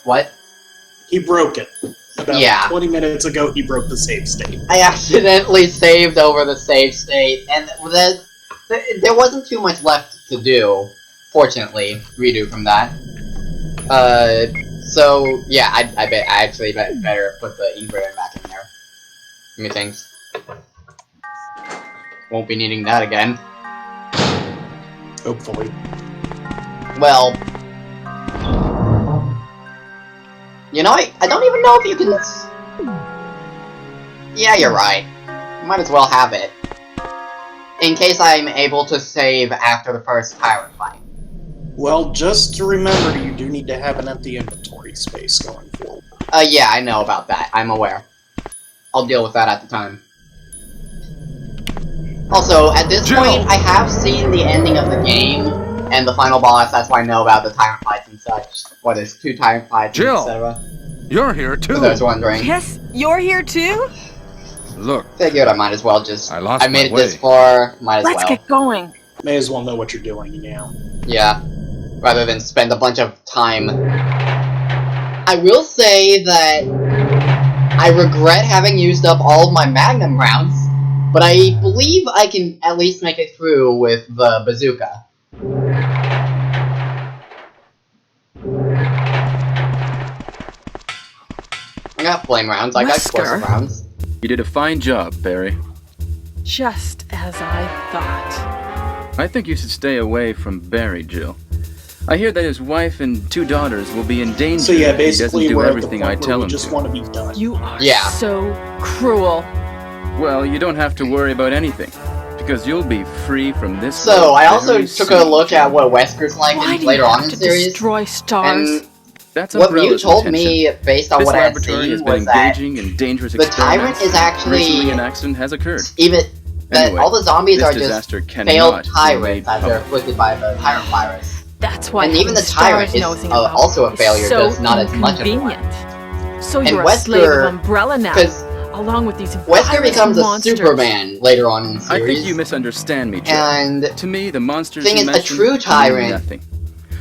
What? He broke it. About 20 minutes ago, he broke the save state. I accidentally saved over the save state, and there wasn't too much left to do. Fortunately, redo from that. So yeah, I actually better put the engraver back in there. Give me things. Won't be needing that again. Hopefully. Well, you know, I don't even know if you can... Yeah, you're right. Might as well have it. In case I'm able to save after the first tyrant fight. Well, just to remember, you do need to have an empty inventory space going forward. Yeah, I know about that. I'm aware. I'll deal with that at the time. Also, at this point, I have seen the ending of the game, and the final boss, that's why I know about the tyrant fights and such. What is 2 tyrant fights, etc. You're here too! I was wondering. Yes, you're here too? Look. Figured I might as well just... I made it this far, might as well. Let's get going. May as well know what you're doing, yeah. Yeah. Rather than spend a bunch of time. I will say that I regret having used up all of my Magnum rounds, but I believe I can at least make it through with the bazooka. I got flame rounds, I got explosive rounds. You did a fine job, Barry. Just as I thought. I think you should stay away from Barry, Jill. I hear that his wife and 2 daughters will be in danger so yeah, if he doesn't basically do we're at the everything point I where tell we him just to. want to be done. You are so cruel. Well, you don't have to worry about anything, because you'll be free from this. So, I also took a look at what Wesker's like later on in the series. Destroy stars? And that's what you told me, based on what I had seen, was that the tyrant is actually... Recently an accident has occurred. Even... that Anyway, all the zombies this are just disaster cannot failed be tyrants made as they're afflicted by the tyrant virus. That's why and even the tyrant is also a failure, so just not as much of a one. So And you're a slave of Wesker, Umbrella now, along with these Wesker becomes monsters. a Superman later on in the series. I think you misunderstand me, Jill. And to me, the monsters thing you is, a mentioned true mean tyrant nothing.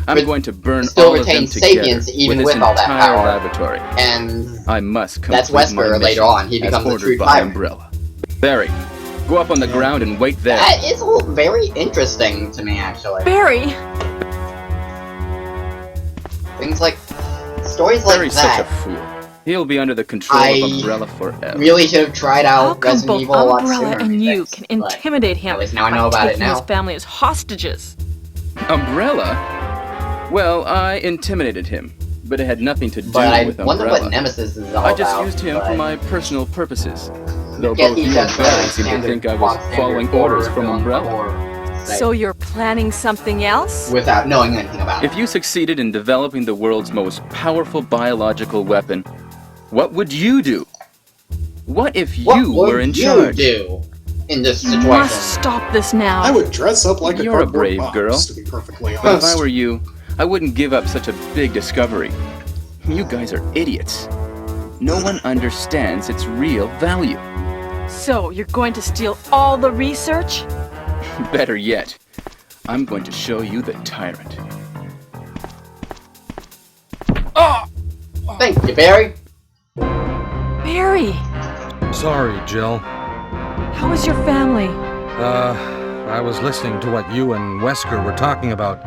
I'm going to burn still all of them retains together sapience even with with this all that entire power. laboratory. And I must that's complete my Wesker later mission on. He as becomes a ordered true by tyrant. Umbrella. Barry, go up on the ground and wait there. That is very interesting to me, actually. Barry! Things like... stories like Barry's that. such a fool. He'll be under the control of Umbrella forever. Really should have tried How out come Resident both Evil a lot Umbrella sooner. and you can intimidate him at least now I by know about it taking now. his family as hostages? Umbrella? Well, I intimidated him, but it had nothing to do But I with wonder Umbrella. what Nemesis is all I just about, used him but- for my personal purposes. Though Get both these you and as Barry the seem to standard think I was box standard following orders from horror Umbrella. film So you're planning something else? without knowing anything about it. If you succeeded in developing the world's most powerful biological weapon, what would you do? What if you were in charge? do in this You situation? must stop this now. I would dress up like You're a cardboard brave box, girl. to be perfectly But if honest. I were you, I wouldn't give up such a big discovery. You guys are idiots. No one understands its real value. So you're going to steal all the research? Better yet, I'm going to show you the tyrant. Thank you, Barry. Barry, Sorry, Jill. how is your family? I was listening to what you and Wesker were talking about.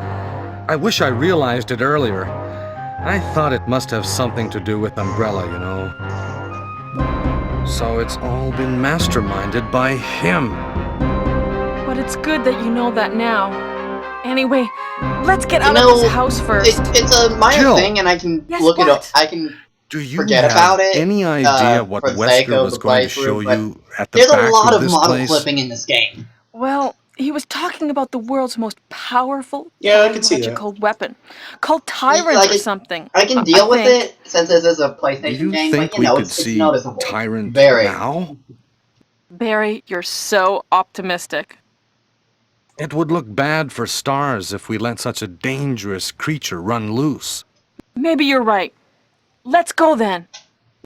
I wish I realized it earlier. I thought it must have something to do with Umbrella, you know. So it's all been masterminded by him. But it's good that you know that now. Anyway, let's get out know, of this house first. It's a minor Jill. thing, and I can Yes, look it up. what? I can Do you forget have about it. any idea what for the sake Wesker of was the going to playthrough, show but you at the there's back a lot of of this model place? flipping in this game. Well, he was talking about the world's most powerful Yeah, I can see that. biological weapon, called Tyrant Like or it- something. I can deal with think. it since this is a Do PlayStation you game, think but you we know, could it's see noticeable. Tyrant Very. now? Barry, you're so optimistic. It would look bad for Stars if we let such a dangerous creature run loose. Maybe you're right. Let's go then.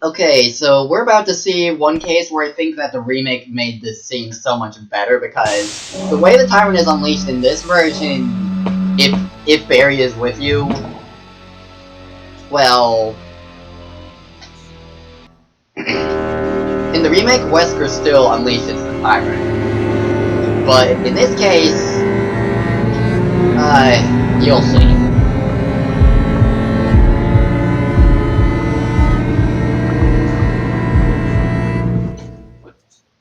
Okay, so we're about to see one case where I think that the remake made this seem so much better, because the way the Tyrant is unleashed in this version, if Barry is with you, well... in the remake, Wesker still unleashes the tyrant. But in this case... you'll see.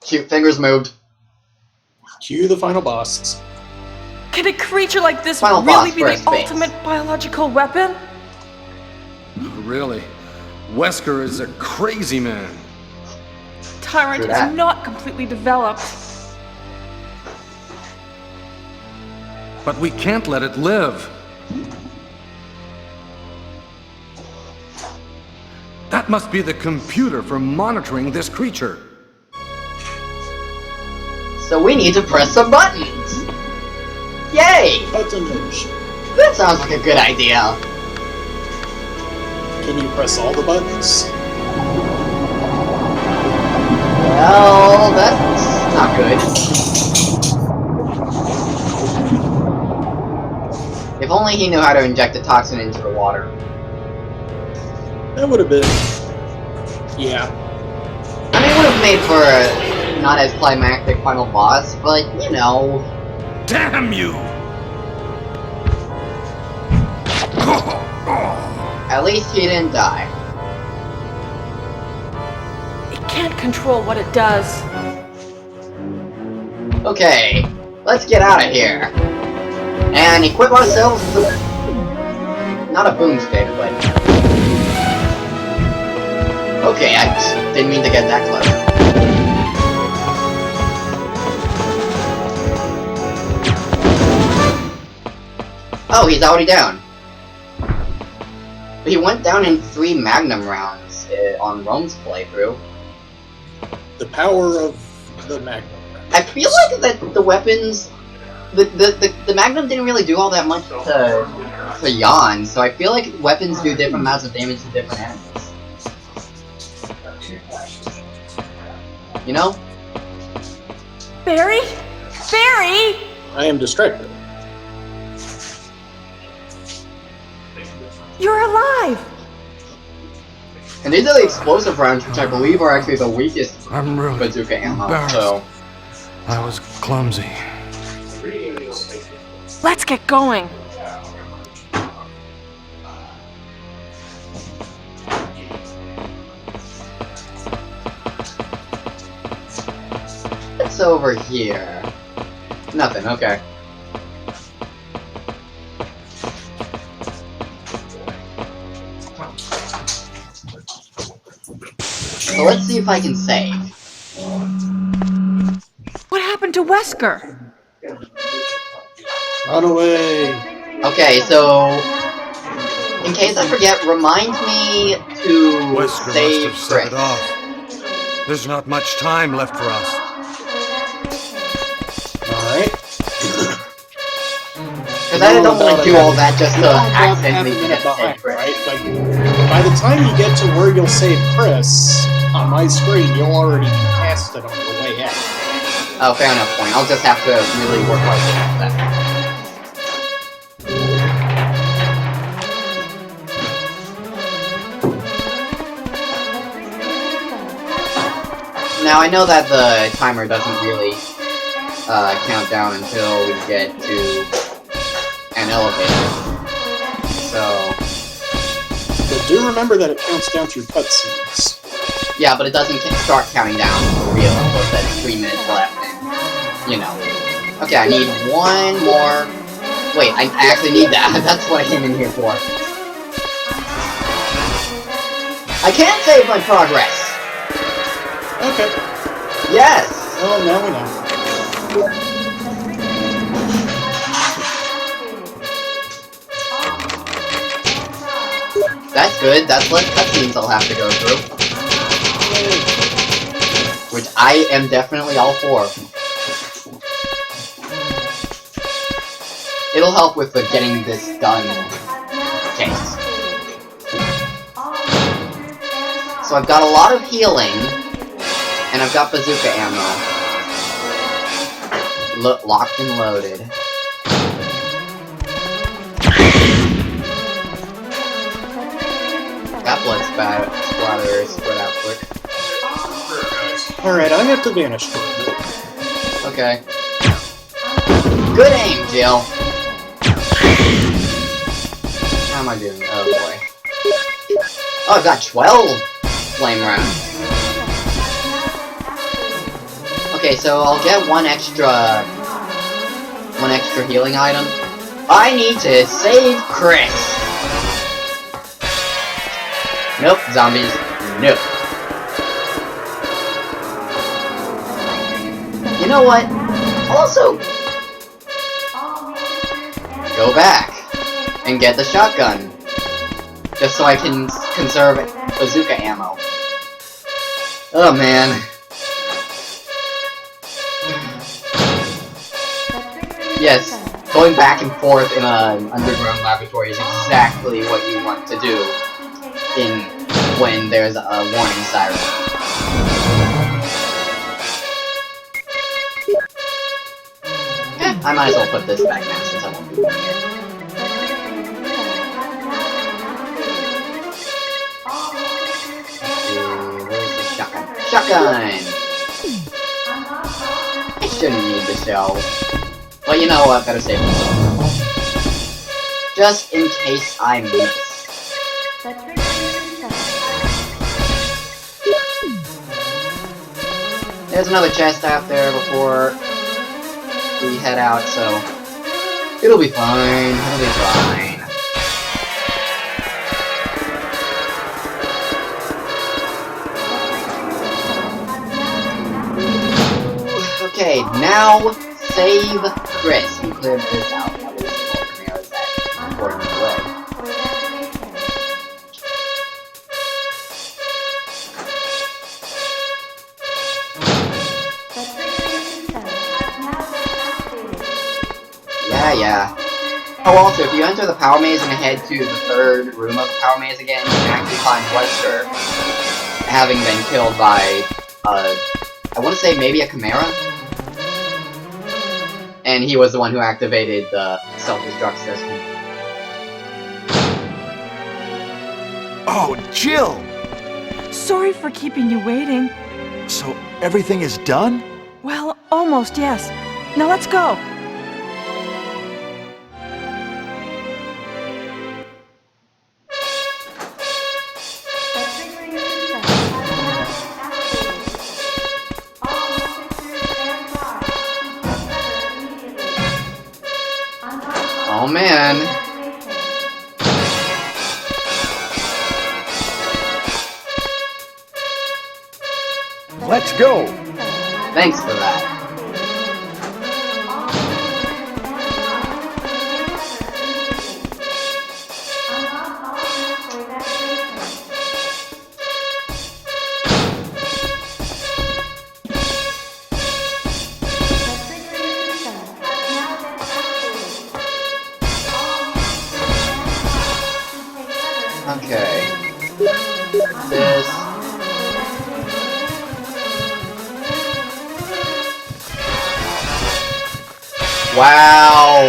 Cute fingers moved. Cue the final boss. Can a creature like this Final really boss be the first phase. ultimate biological weapon? Really? Wesker is a crazy man. Tyrant True that. is not completely developed. But we can't let it live. That must be the computer for monitoring this creature. So we need to press some buttons! Yay! Buttonage. That sounds like a good idea. Can you press all the buttons? Well, that's not good. If only he knew how to inject a toxin into the water. That would have been... yeah. I mean, it would have made for a not as climactic final boss, but, you know... Damn you! At least he didn't die. It can't control what it does. Okay, let's get out of here. And equip ourselves with... not a boomstick, but... okay, I just didn't mean to get that close. Oh, he's already down. He went down in 3 Magnum rounds on Rome's playthrough. The power of the Magnum. I feel like that the weapons... The Magnum didn't really do all that much to Jan, so I feel like weapons do different amounts of damage to different enemies. You know? Barry? Barry! I am distracted. You're alive! And these are the explosive rounds, which I believe are actually the weakest I'm really bazooka ammo, embarrassed. so... I was clumsy. Let's get going. What's over here? Nothing, okay. So let's see if I can save. What happened to Wesker? Run away! Okay, so... in case I forget, remind me to Wesker save must have set Chris. it off. There's not much time left for us. Alright. Because I don't want to do all that just to accidentally get behind, save Chris. right? Like, by the time you get to where you'll save Chris, on my screen, you'll already be past it on your way out. Oh, fair enough point. I'll just have to really work hard to get that. Now, I know that the timer doesn't really count down until we get to an elevator. So... But do remember that it counts down through cutscenes. yeah, but it doesn't start counting down for real until it says 3 minutes left, and, you know. Okay, I need one more... wait, I actually need that. That's what I came in here for. I can't save my progress! Okay. Yes! Well, now we know. That's good. That's what cutscenes I'll have to go through. Which I am definitely all for. It'll help with the getting this done case. So I've got a lot of healing, and I've got bazooka ammo. Locked and loaded. blood splatter spread out quick. Alright, I have to vanish for a bit. Okay. Good aim, Jill. How am I doing? Oh boy. Oh, I've got 12 flame rounds. Okay, so I'll get one extra healing item. I need to save Chris. Nope, zombies. Nope. You know what? Also, go back and get the shotgun. Just so I can conserve bazooka ammo. Oh man. Yes, going back and forth in an underground laboratory is exactly what you want to do when there's a warning siren. I might as well put this back now since I won't be doing it. Where's the shotgun? Shotgun! I shouldn't need the shell. But you know what, better save myself. Just in case I miss. There's another chest out there before we head out, so it'll be fine. It'll be fine. Okay, now save Chris. We cleared this out. That was where Chimera's at, according to the way. Yeah. Oh, also, if you enter the power maze and head to the third room of the power maze again, you can actually find Wesker, having been killed by, I want to say maybe a Chimera? And he was the one who activated the self-destruct system. Oh, Jill! Sorry for keeping you waiting. So everything is done? Well, almost, yes. Now let's go. Oh man. Let's go! Thanks for that. Okay. This. Wow.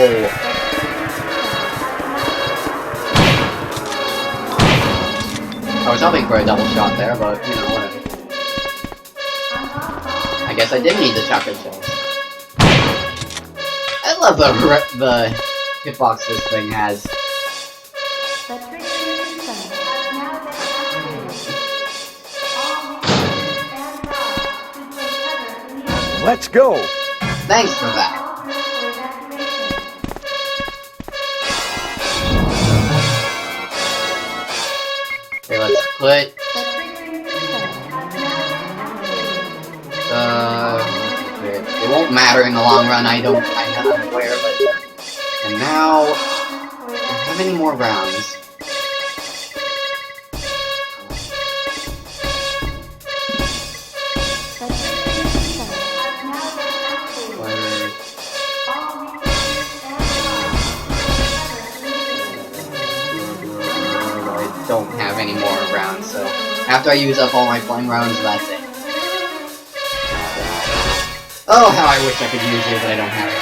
I was hoping for a double shot there, but you know, whatever. I guess I did need the shotgun shells. I love the hitbox this thing has. Let's go! Thanks for that. Okay, let's put it won't matter in the long run. I'm aware, but and now I don't have any more rounds. I don't have any more rounds, so after I use up all my flame rounds, that's it. Oh, how I wish I could use it, but I don't have it.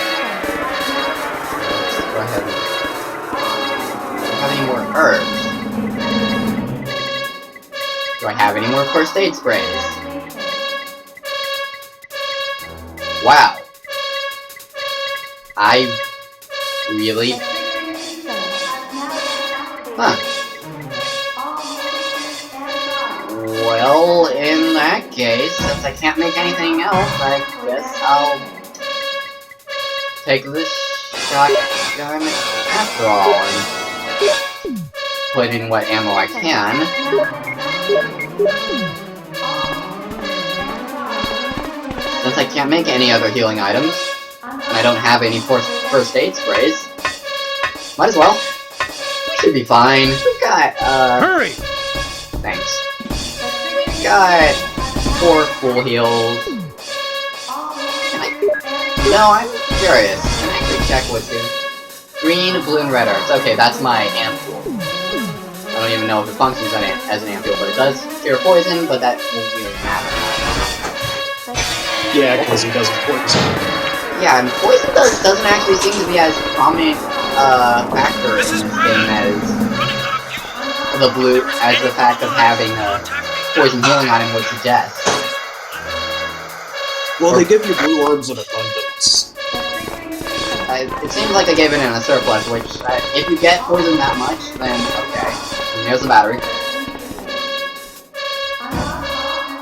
Let's go ahead and... I don't have any more herbs. Do I have any more first aid sprays? Wow. I really... Huh. Well, in that case, since I can't make anything else, I guess I'll take this shotgun after all and put in what ammo I can. Since I can't make any other healing items, and I don't have any first aid sprays, might as well. We should be fine. We've got, Hurry! Thanks. Got 4 full heals. I'm curious. Can I actually check what's here? Green, blue, and red hearts. Okay, that's my ampule. I don't even know if it functions as an ampule, but it does cure poison, but that won't really matter. Yeah, because he doesn't poison. Yeah, and poison doesn't actually seem to be as prominent factor in this game as the fact of having a poison healing item would suggest. Well, they give you blue orbs in abundance. It seems like they gave it in a surplus, which, if you get poison that much, then okay. And there's the battery.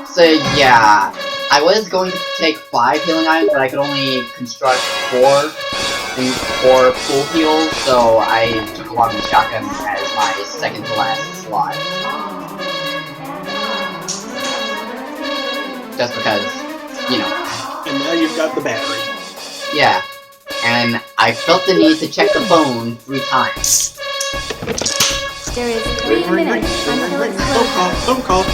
So, yeah. I was going to take 5 healing items, but I could only construct 4 full heals, so I took along the shotgun as my second to last slot. Just because, you know. And now you've got the battery. Yeah. And I felt the need to check the phone 3 times. There is 3 minutes until it's closed. Don't call.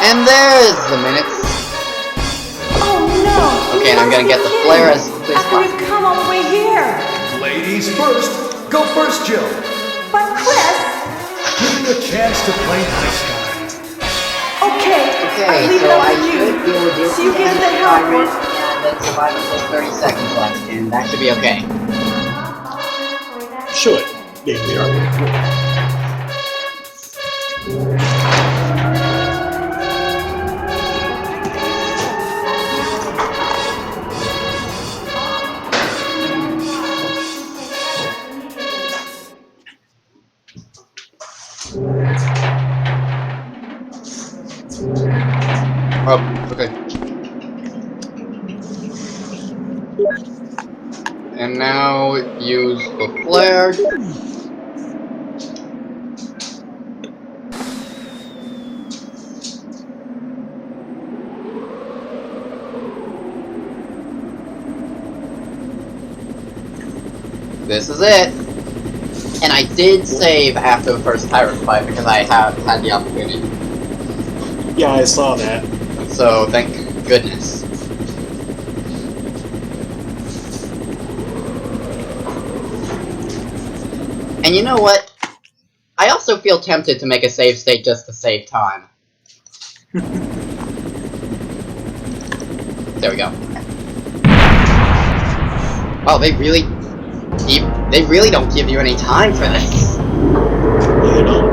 And there's the minutes. Oh no! Okay, and I'm gonna get the flare as quickly as After we've possible. come all the way here! Ladies first. Go first, Jill. But Chris! Give you a chance to play nice guy. Okay, Okay, leave so it up I to you. should be able to do So you it give against the the help tyrant, work. and then survive until 30 seconds left, and that should be okay. Should. Yeah, they are. Oh, okay. And now use the flare. This is it. And I did save after the first pirate fight because I have had the opportunity. Yeah, I saw that. So, thank goodness. And you know what? I also feel tempted to make a save state just to save time. There we go. Wow, they really don't give you any time for this. Yeah, no.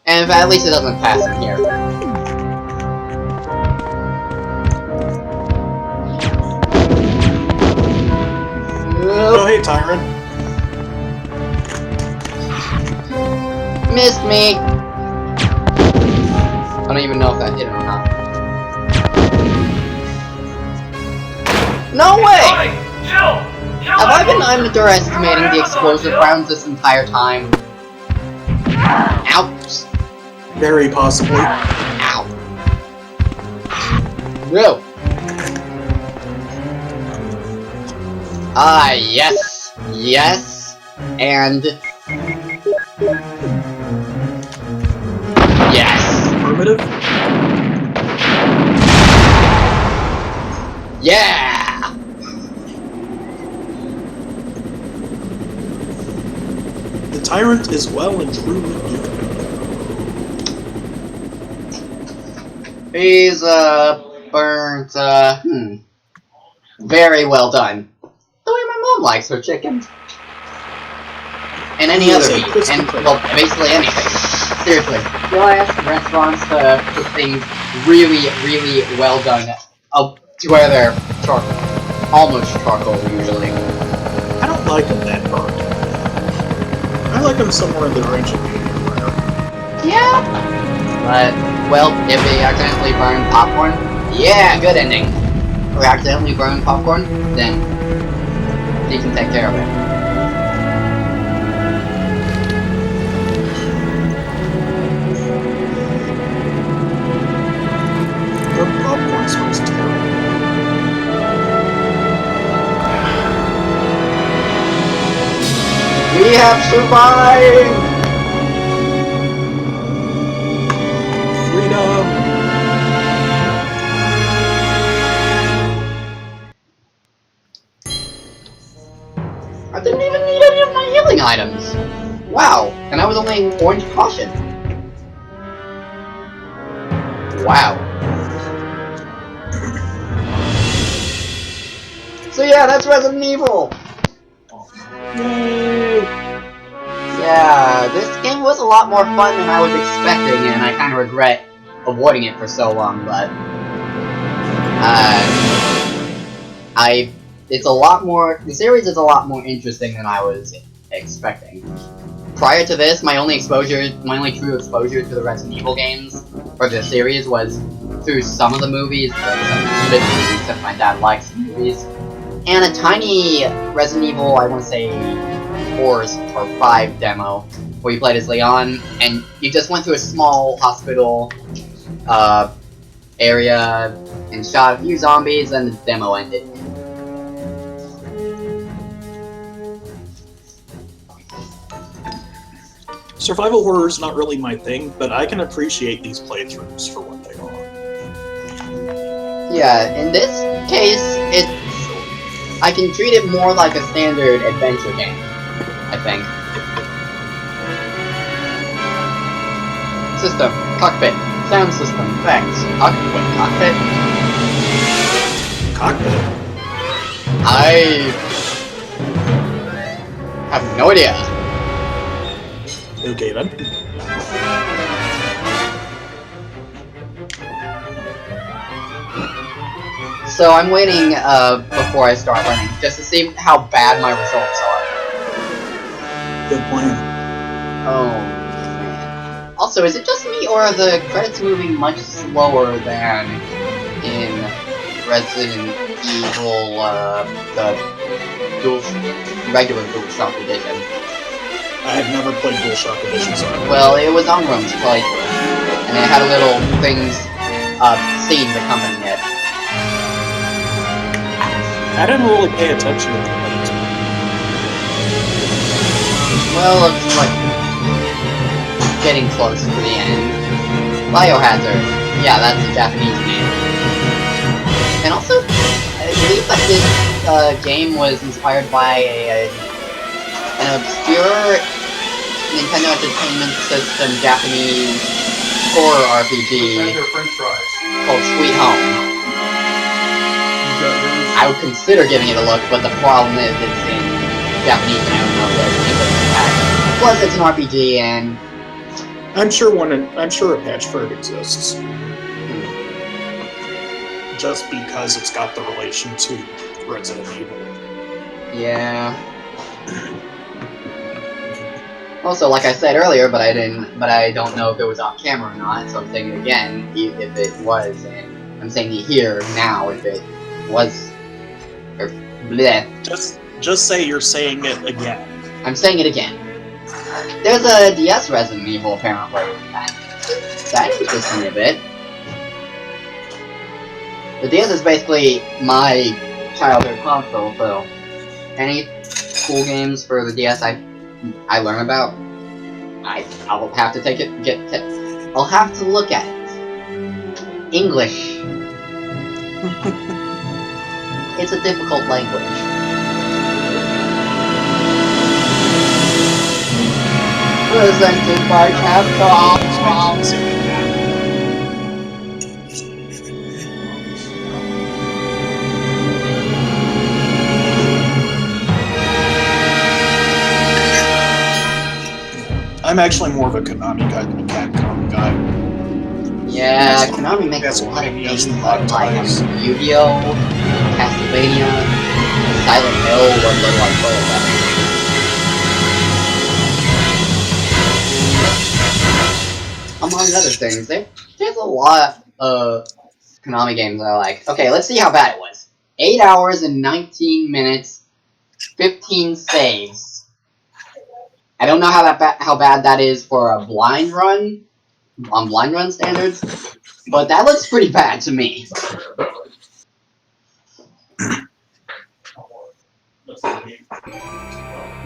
And at least it doesn't pass in here. Oh, hey, Tyrant. Missed me! I don't even know if that hit him or not. No way! Have I been underestimating the explosive rounds this entire time? Ouch! Very possibly. Ow! No! Ah, yes! Yes! And... yes! Affirmative? Yeah! The Tyrant is well and truly good. He's, burnt, very well done. The way my mom likes her chicken. And any other meat. And, well, basically anything. Seriously. You'll ask restaurants to cook things really, really well done. Up to where they're charcoal. Almost charcoal, usually. I don't like them that burnt. I like them somewhere in the range of medium rare. Yeah. But, well, if we accidentally burn popcorn, yeah, good ending. If we accidentally burn popcorn, then you can take care of it. The popcorn smells terrible. We have survived! Freedom! I didn't even need any of my healing items! Wow, and I was only in orange caution. Wow. So yeah, that's Resident Evil! Yay! Yeah, this game was a lot more fun than I was expecting, and I kind of regret avoiding it for so long, but... It's a lot more... The series is a lot more interesting than I was expecting. Prior to this, my only true exposure to the Resident Evil games, or the series, was through some of the movies, like some bit movies, since my dad likes the movies, and a tiny Resident Evil, I want to say, 4 or 5 demo, where you played as Leon, and you just went to a small hospital area and shot a few zombies, and the demo ended. Survival horror is not really my thing, but I can appreciate these playthroughs for what they are. Yeah, in this case, I can treat it more like a standard adventure game, I think. System, cockpit, sound system, effects, cockpit. Cockpit? I have no idea. Okay then. So I'm waiting before I start learning, just to see how bad my results are. Good plan. Oh, man. Also, is it just me, or are the credits moving much slower than in Resident Evil, the regular DualShock edition? I have never played DualShock Edition, so Well, it was on Rome's playthrough, and it had a little scenes accompanying it. I didn't really pay attention to the credits. Well, it's like getting close to the end. Biohazard. Yeah, that's a Japanese game. And also, I believe that this game was inspired by an obscure Nintendo Entertainment System Japanese horror RPG called Sweet Home. I would consider giving it a look, but the problem is it's in Japanese and I don't know if there's English attached. Plus, it's an RPG, and I'm sure a patch for it exists. Just because it's got the relation to Resident Evil. yeah. Also, like I said earlier, but I don't know if it was on camera or not, so I'm saying it again, if it was, and I'm saying it here now if it was, or bleh. Just say you're saying it again. I'm saying it again. There's a DS Resident Evil, apparently. That interests me a bit. The DS is basically my childhood console, so any cool games for the DS I learn about, I'll have to I'll have to look at it. English. It's a difficult language. Presented by Capcom. I'm actually more of a Konami guy than a Capcom guy. Yeah, Konami makes a lot of games like Yu-Gi-Oh, Castlevania, Silent Hill, what little I play of that. Among other things, there's a lot of Konami games that are like, okay, let's see how bad it was. 8 hours and 19 minutes, 15 saves. I don't know how bad that is for a blind run, on blind run standards, but that looks pretty bad to me.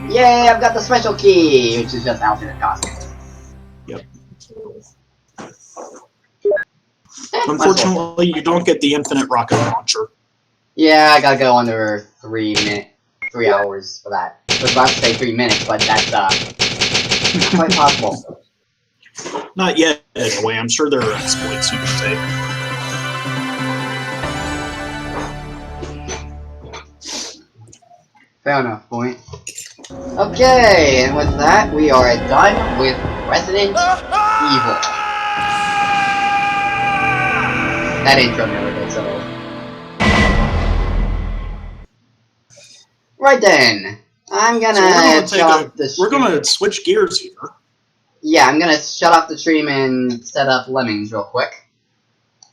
Yay, I've got the special key, which is just alternate costumes. Yep. Unfortunately, you don't get the infinite rocket launcher. Yeah, I gotta go under 3 hours for that. I was about to say 3 minutes, but that's not quite possible. Not yet, anyway. I'm sure there are exploits you can take. Fair enough, point. Okay, and with that, we are done with Resident Evil. That intro never gets old. Right then, I'm gonna shut off the stream. We're gonna switch gears here. Yeah, I'm gonna shut off the stream and set up Lemmings real quick.